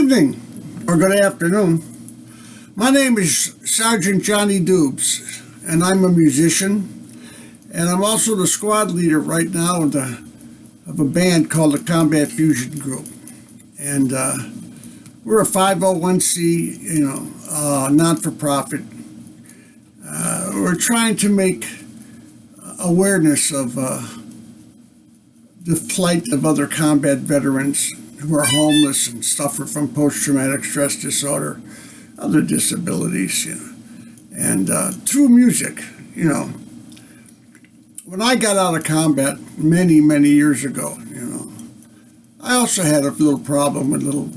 evening, or good afternoon. My name is Sergeant Johnny Dubes, and I'm a musician, and I'm also the squad leader right now of a band called the Combat Fusion Group. And we're a 501c, non-for-profit. We're trying to make awareness of the plight of other combat veterans who are homeless and suffer from post-traumatic stress disorder, other disabilities, and through music, When I got out of combat many, many years ago, I also had a little problem with little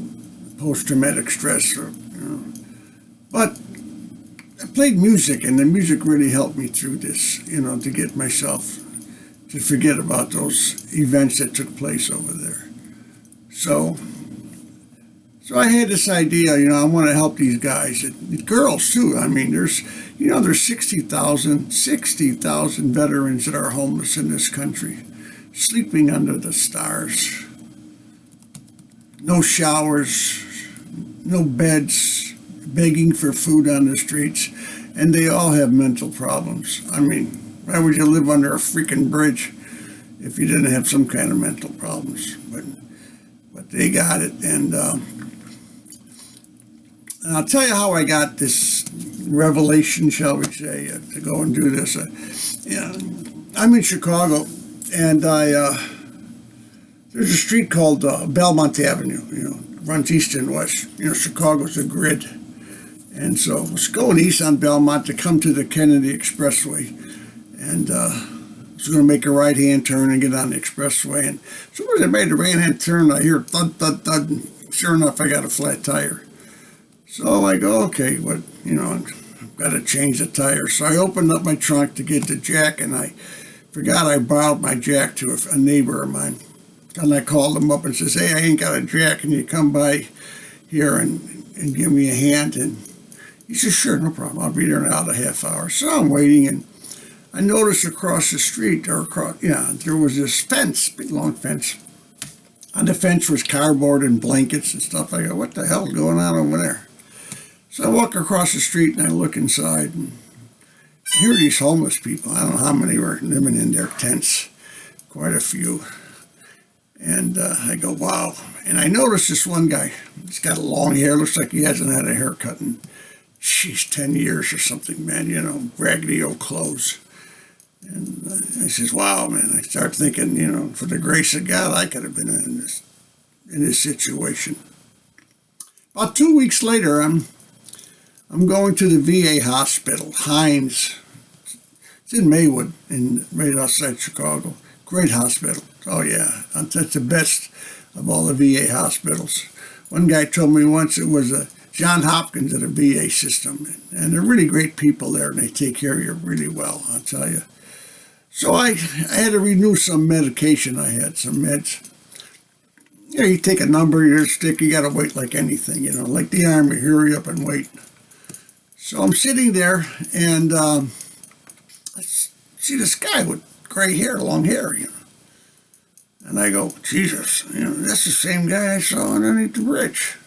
post-traumatic stress, but I played music, and the music really helped me through this, to get myself to forget about those events that took place over there. So I had this idea, I want to help these guys, and girls too. I mean, there's 60,000 veterans that are homeless in this country, sleeping under the stars. No showers, no beds, begging for food on the streets, and they all have mental problems. I mean, why would you live under a freaking bridge if you didn't have some kind of mental problems? But they got it, and I'll tell you how I got this revelation, shall we say, to go and do this. I'm in Chicago, and there's a street called Belmont Avenue, runs east and west. Chicago's a grid. And so I was going east on Belmont to come to the Kennedy Expressway, and I was going to make a right-hand turn and get on the expressway. And as soon as I made the right-hand turn, I hear thud, thud, thud, and sure enough, I got a flat tire. So I go, okay, I've got to change the tire. So I opened up my trunk to get the jack, and I forgot I borrowed my jack to a neighbor of mine. And I called him up and says, hey, I ain't got a jack. Can you come by here and give me a hand? And he says, sure, no problem. I'll be there in about a half hour. So I'm waiting, and I noticed across the street, there was this fence, big long fence. On the fence was cardboard and blankets and stuff. I go, what the hell's going on over there? So I walk across the street and I look inside, and I hear these homeless people. I don't know how many were living in their tents, quite a few. And I go, wow. And I noticed this one guy. He's got long hair, looks like he hasn't had a haircut in, 10 years or something, man, raggedy old clothes. And I says, wow, man. I start thinking, for the grace of God, I could have been in this situation. About 2 weeks later, I'm going to the VA hospital, Hines. It's in Maywood, right outside Chicago. Great hospital. Oh, yeah. That's the best of all the VA hospitals. One guy told me once it was a John Hopkins of the VA system. And they're really great people there, and they take care of you really well, I'll tell you. So I had to renew some medication. I had some meds. You take a number, you're stick, you got to wait like anything, like the Army, hurry up and wait. So I'm sitting there, and I see this guy with gray hair, long hair, And I go, Jesus, that's the same guy I saw underneath the bridge.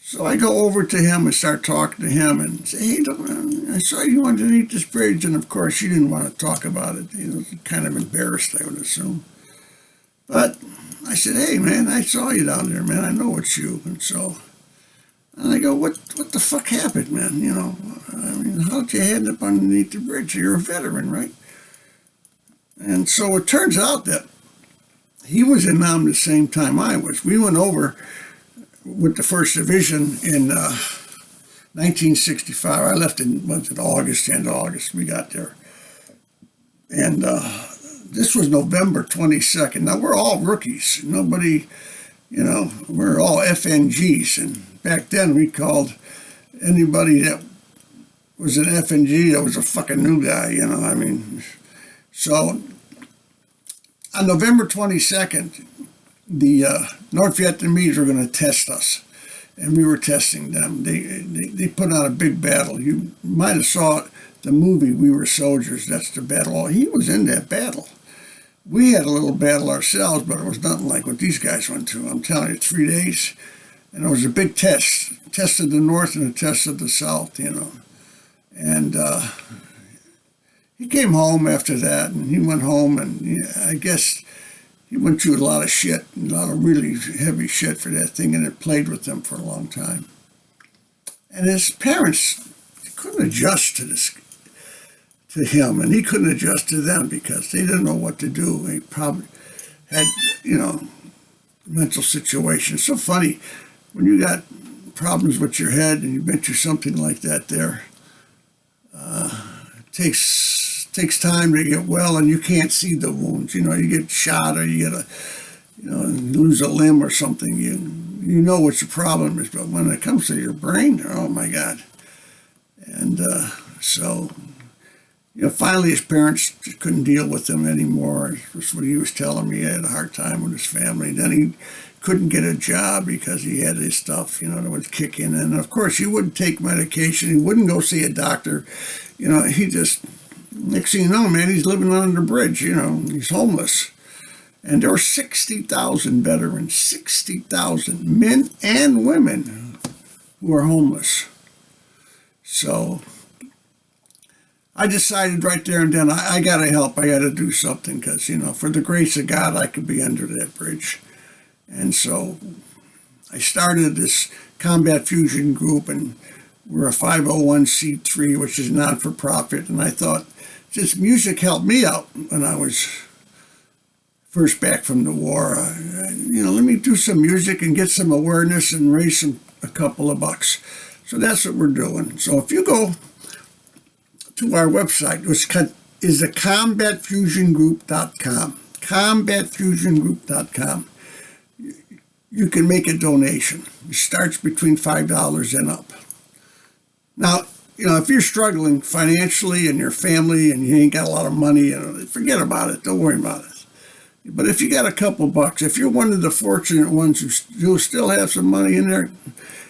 So I go over to him and start talking to him and say, hey, look, I saw you underneath this bridge. And of course, she didn't want to talk about it. Kind of embarrassed, I would assume. But I said, hey, man, I saw you down there, man. I know it's you. And I go, what the fuck happened, man? How'd you end up underneath the bridge? You're a veteran, right? And so it turns out that he was in Nam the same time I was. We went over with the 1st Division in 1965. I left in, August, end of August. We got there. And this was November 22nd. Now, we're all rookies. Nobody, we're all FNGs. And back then, we called anybody that was an FNG that was a fucking new guy, So, on November 22nd, the North Vietnamese were going to test us, and we were testing them. They put on a big battle. You might have saw the movie We Were Soldiers. That's the battle. He was in that battle. We had a little battle ourselves, but it was nothing like what these guys went through. I'm telling you, 3 days. And it was a big test of the North and a test of the South, And he came home after that, and he went home, and I guess he went through a lot of shit, a lot of really heavy shit for that thing, and it played with him for a long time. And his parents couldn't adjust to him, and he couldn't adjust to them because they didn't know what to do. He probably had, mental situation. It's so funny when you got problems with your head and you've been through something like that. It takes time to get well, and you can't see the wounds. You get shot, or you get lose a limb or something. You know what your problem is, but when it comes to your brain, oh my God. And so, finally his parents just couldn't deal with him anymore. That's what he was telling me. He had a hard time with his family. Then he couldn't get a job because he had his stuff, that was kicking in. And of course, he wouldn't take medication. He wouldn't go see a doctor. He just, next thing you know, man, he's living under the bridge. He's homeless. And there were 60,000 veterans, 60,000 men and women who are homeless. So I decided right there and then, I got to help. I got to do something because, for the grace of God, I could be under that bridge. And so I started this Combat Fusion group, and we're a 501c3, which is not-for-profit. And I thought, this music helped me out when I was first back from the war. Let me do some music and get some awareness and raise a couple of bucks. So that's what we're doing. So if you go to our website, which is the combatfusiongroup.com, combatfusiongroup.com, you can make a donation. It starts between $5 and up. Now, if you're struggling financially and your family and you ain't got a lot of money, forget about it. Don't worry about it. But if you got a couple bucks, if you're one of the fortunate ones who still have some money in there,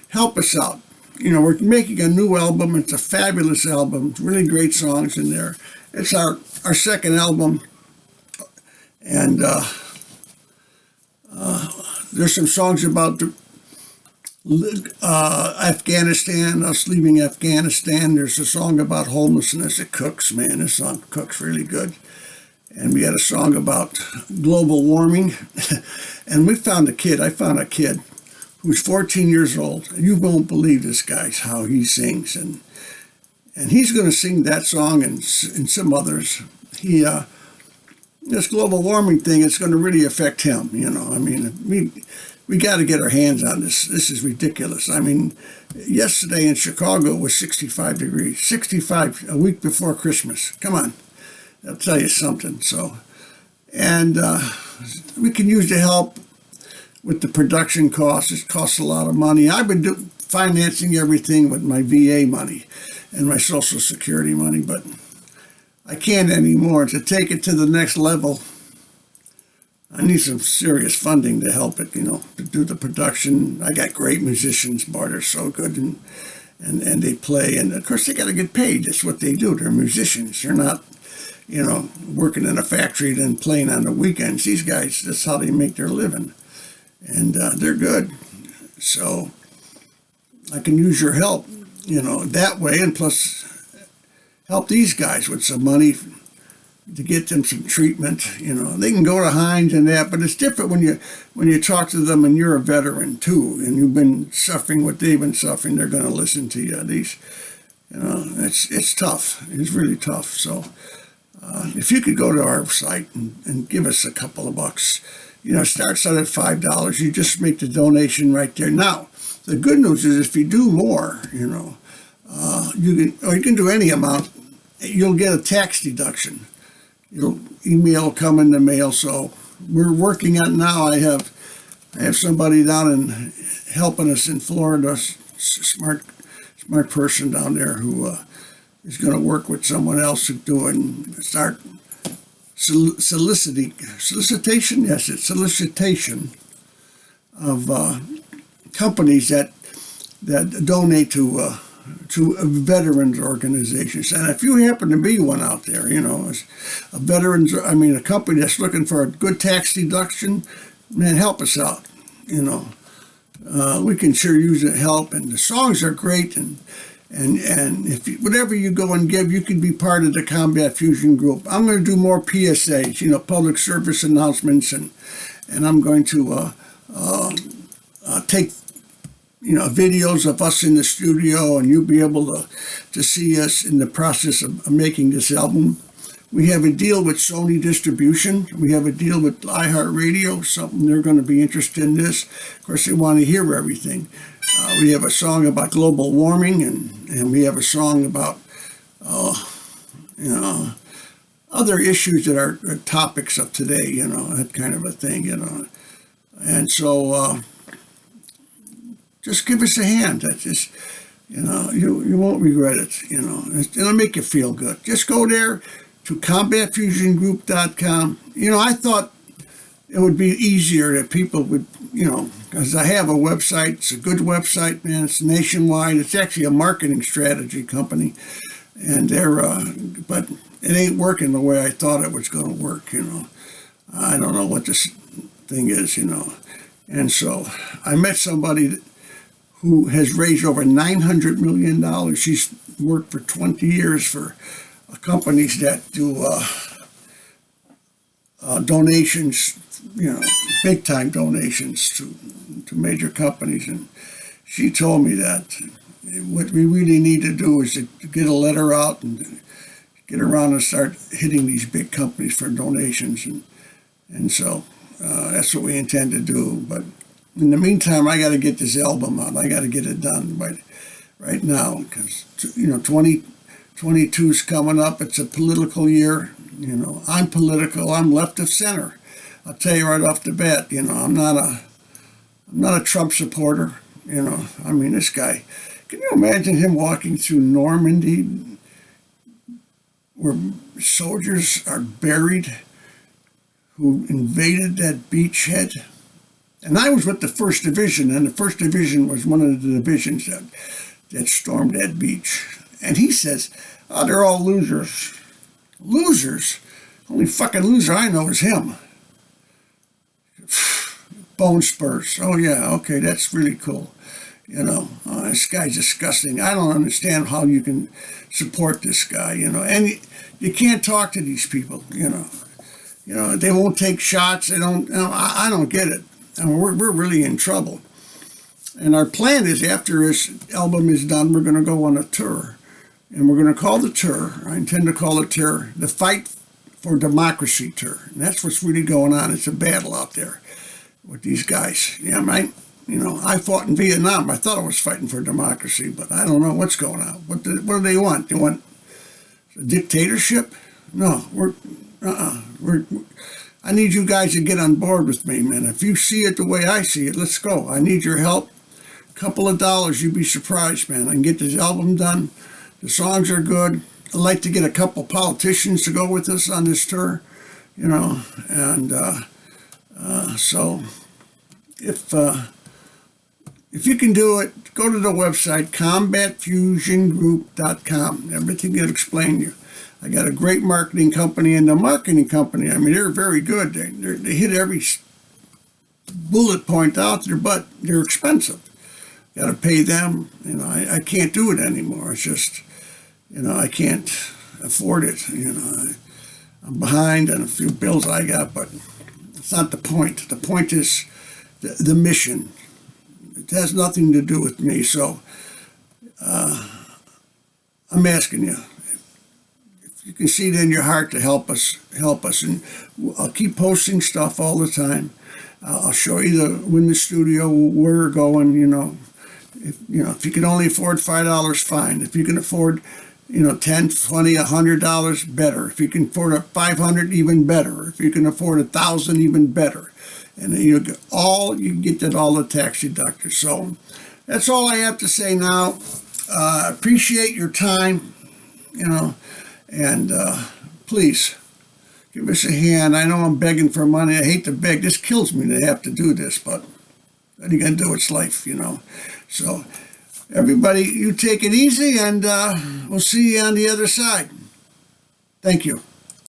help us out. We're making a new album. It's a fabulous album. It's really great songs in there. It's our second album. And there's some songs about Afghanistan, us leaving Afghanistan. There's a song about homelessness. It cooks, man. This song cooks really good. And we had a song about global warming. And I found a kid who's 14 years old. You won't believe this guy's how he sings. And he's going to sing that song and some others. This global warming thing, it's going to really affect him. We got to get our hands on this. This is ridiculous. Yesterday in Chicago was 65 degrees. 65 a week before Christmas. Come on. I'll tell you something. So, and we can use the help with the production costs. It costs a lot of money. I've been financing everything with my VA money and my Social Security money, but I can't anymore. To take it to the next level, I need some serious funding to help it, to do the production. I got great musicians, boy, they're so good, and they play. And of course, they got to get paid. That's what they do. They're musicians. They're not, working in a factory and then playing on the weekends. These guys, that's how they make their living. And they're good. So I can use your help, that way. And plus help these guys with some money to get them some treatment. They can go to Hines and that, but it's different when you talk to them and you're a veteran too, and you've been suffering what they've been suffering. They're going to listen to you. It's tough. It's really tough. So if you could go to our site and give us a couple of bucks, starts out at $5. You just make the donation right there. Now, the good news is if you do more, you can do any amount. You'll get a tax deduction. Email will come in the mail. So we're working on now. I have somebody down in helping us in Florida, smart person down there who is going to work with someone else to start solicitation. Yes, it's solicitation of companies that donate to veterans organizations. And if you happen to be one out there, a company that's looking for a good tax deduction, man, help us out. we can sure use the help. And the songs are great, and if whatever you go and give, you can be part of the Combat Fusion group. I'm going to do more PSAs, public service announcements, and I'm going to take videos of us in the studio, and you'll be able to see us in the process of making this album. We have a deal with Sony Distribution. We have a deal with iHeartRadio, something they're going to be interested in this. Of course, they want to hear everything. We have a song about global warming, and we have a song about, other issues that are topics of today, that kind of a thing, And so just give us a hand. That's just, you won't regret it, It'll make you feel good. Just go there to combatfusiongroup.com. I thought it would be easier that people would, because I have a website. It's a good website, man. It's nationwide. It's actually a marketing strategy company, and but it ain't working the way I thought it was going to work. I don't know what this thing is, And so I met somebody who has raised over $900 million. She's worked for 20 years for companies that do donations, big time donations to major companies. And she told me that what we really need to do is to get a letter out and get around and start hitting these big companies for donations. And so that's what we intend to do. But in the meantime, I got to get this album out. I got to get it done right now, because 2022 is coming up. It's a political year. I'm political. I'm left of center. I'll tell you right off the bat. I'm not a Trump supporter. This guy. Can you imagine him walking through Normandy, where soldiers are buried who invaded that beachhead? And I was with the 1st Division, and the 1st Division was one of the divisions that stormed that beach. And he says, oh, they're all losers. Losers? Only fucking loser I know is him. Bone spurs. Oh, yeah, okay, that's really cool. This guy's disgusting. I don't understand how you can support this guy, And you can't talk to these people, They won't take shots. They don't, I don't get it. We're really in trouble. And our plan is, after this album is done, we're going to go on a tour. And we're going to call the tour, I intend to call the tour, the Fight for Democracy Tour. And that's what's really going on. It's a battle out there with these guys. Yeah, right? I fought in Vietnam. I thought I was fighting for democracy, but I don't know what's going on. What do they want? They want a dictatorship? No, I need you guys to get on board with me, man. If you see it the way I see it, let's go. I need your help. A couple of dollars, you'd be surprised, man. I can get this album done. The songs are good. I'd like to get a couple politicians to go with us on this tour, and so if you can do it, go to the website, combatfusiongroup.com. Everything will explain to you. I got a great marketing company, and the marketing company, they're very good. They hit every bullet point out there, but they're expensive. Got to pay them. I can't do it anymore. It's just, I can't afford it. I'm behind on a few bills I got, but it's not the point. The point is the mission. It has nothing to do with me. So I'm asking you, if you can see it in your heart to help us. And I'll keep posting stuff all the time. I'll show you in the studio where we're going. If you can only afford $5, fine. If you can afford, $10, $20, $100, better. If you can afford $500, even better. If you can afford $1,000, even better. And you can get that all the tax deductors. So that's all I have to say now. Appreciate your time, and please give us a hand. I know I'm begging for money. I hate to beg. This kills me to have to do this, but what are you going to do? It's life, So everybody, you take it easy, and we'll see you on the other side. Thank you.